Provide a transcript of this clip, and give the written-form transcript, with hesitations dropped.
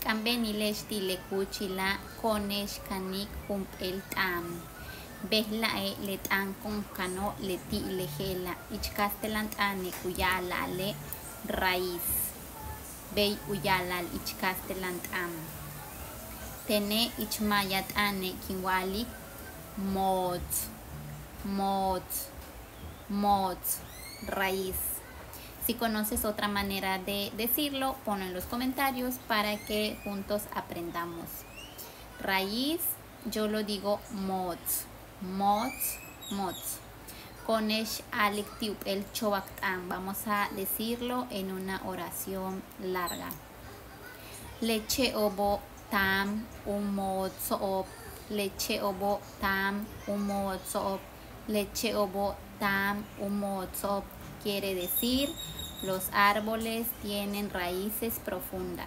Kambeni leshti le kuchila konesh kanik el tam. Behla le tan con cano le ti lejela. Ichcastelant ane kuyala le raíz. Bey uyalal ichcastelant am. Tene ichmayat ane kinwali mot, raíz. Si conoces otra manera de decirlo, ponlo en los comentarios para que juntos aprendamos. Raíz, yo lo digo mot. Konesh alik tiup el chovaktan. Vamos a decirlo en una oración larga. Leche obo tam umot soop. Leche obo tam umot soop. Leche obo tam umot soop. Quiere decir, los árboles tienen raíces profundas.